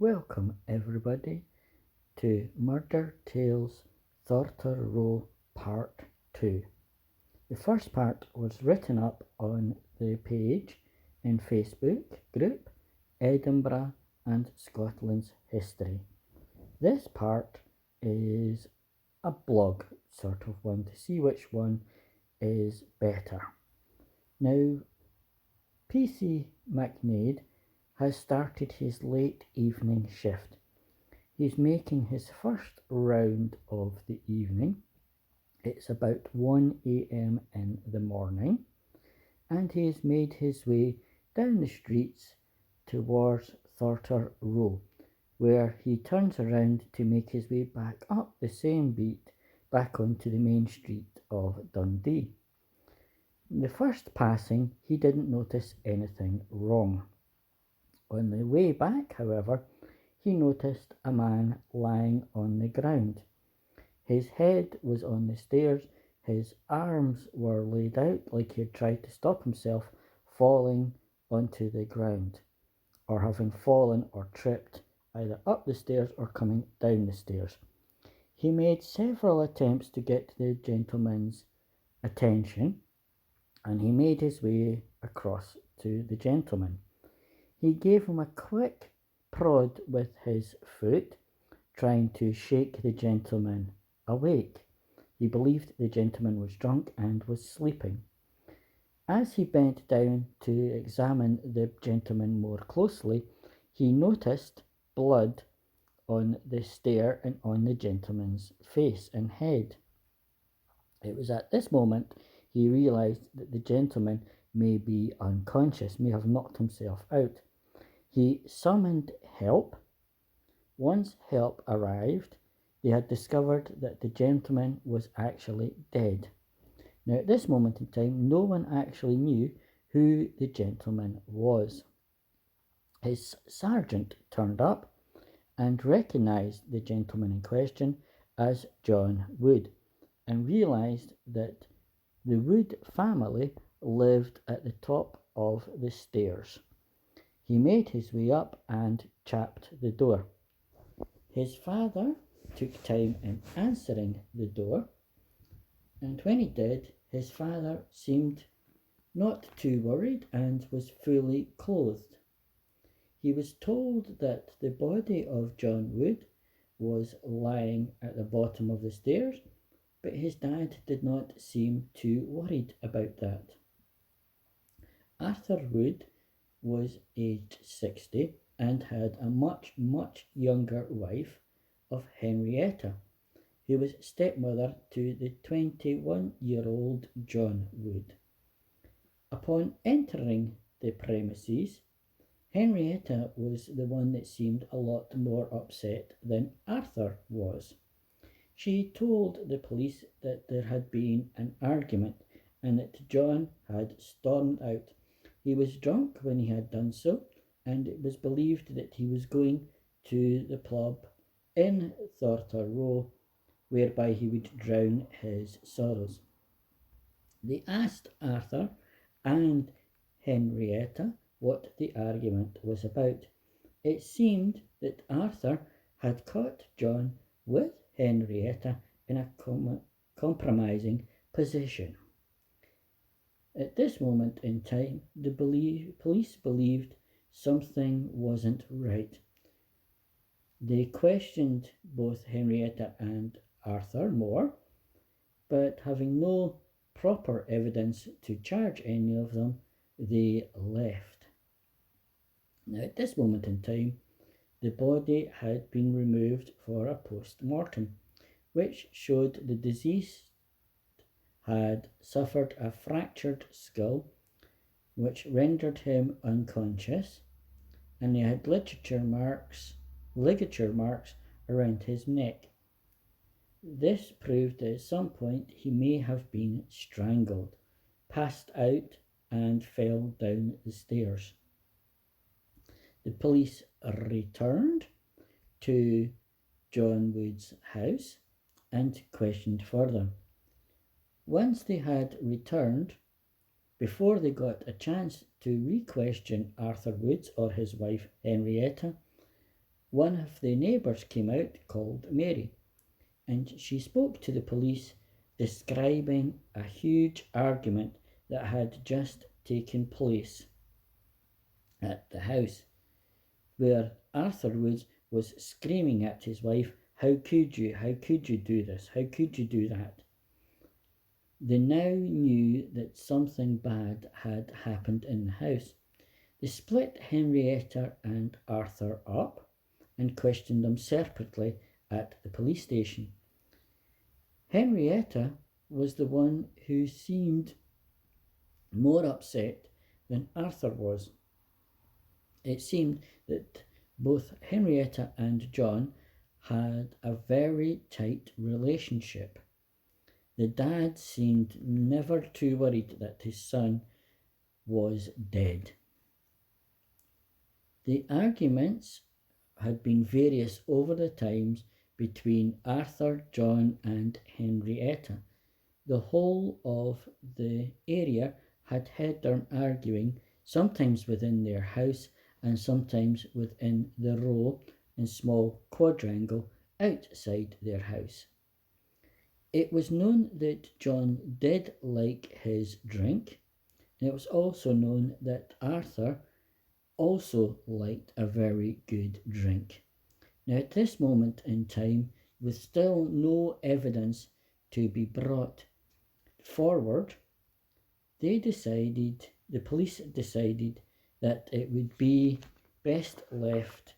Welcome everybody to Murder Tales Thorter Row Part 2. The first part was written up on the page in Facebook group Edinburgh and Scotland's History. This part is a blog sort of one to see which one is better. Now, PC McNaid has started his late evening shift. He's making his first round of the evening. It's about 1 a.m. in the morning, and he has made his way down the streets towards Thorter Row, where he turns around to make his way back up the same beat back onto the main street of Dundee. In the first passing, he didn't notice anything wrong. On the way back, however, he noticed a man lying on the ground. His head was on the stairs, his arms were laid out like he had tried to stop himself falling onto the ground, or having fallen or tripped either up the stairs or coming down the stairs. He made several attempts to get the gentleman's attention, and he made his way across to the gentleman. He gave him a quick prod with his foot, trying to shake the gentleman awake. He believed the gentleman was drunk and was sleeping. As he bent down to examine the gentleman more closely, he noticed blood on the stair and on the gentleman's face and head. It was at this moment he realised that the gentleman may be unconscious, may have knocked himself out. He summoned help. Once help arrived, they had discovered that the gentleman was actually dead. Now, at this moment in time, no one actually knew who the gentleman was. His sergeant turned up and recognised the gentleman in question as John Wood, and realised that the Wood family lived at the top of the stairs. He made his way up and tapped the door. His father took time in answering the door, and when he did, his father seemed not too worried and was fully clothed. He was told that the body of John Wood was lying at the bottom of the stairs, but his dad did not seem too worried about that. Arthur Wood was aged 60 and had a much younger wife of Henrietta, who was stepmother to the 21-year-old John Wood. Upon entering the premises, Henrietta was the one that seemed a lot more upset than Arthur was. She told the police that there had been an argument and that John had stormed out. He was drunk when he had done so, and it was believed that he was going to the pub in Thorter Row, whereby he would drown his sorrows. They asked Arthur and Henrietta what the argument was about. It seemed that Arthur had caught John with Henrietta in a compromising position. At this moment in time, the police believed something wasn't right. They questioned both Henrietta and Arthur more, but having no proper evidence to charge any of them, they left. Now, at this moment in time, the body had been removed for a post-mortem, which showed the deceased had suffered a fractured skull, which rendered him unconscious, and he had ligature marks around his neck. This proved that at some point he may have been strangled, passed out, and fell down the stairs. The police returned to John Wood's house and questioned further. Once they had returned, before they got a chance to re-question Arthur Woods or his wife Henrietta, one of the neighbours came out called Mary, and she spoke to the police, describing a huge argument that had just taken place at the house, where Arthur Woods was screaming at his wife, how could you do this? How could you do that? They now knew that something bad had happened in the house. They split Henrietta and Arthur up and questioned them separately at the police station. Henrietta was the one who seemed more upset than Arthur was. It seemed that both Henrietta and John had a very tight relationship. The dad seemed never too worried that his son was dead. The arguments had been various over the times between Arthur, John, and Henrietta. The whole of the area had heard them arguing, sometimes within their house and sometimes within the row and small quadrangle outside their house. It was known that John did like his drink, and it was also known that Arthur also liked a very good drink. Now, at this moment in time, with still no evidence to be brought forward, the police decided that it would be best left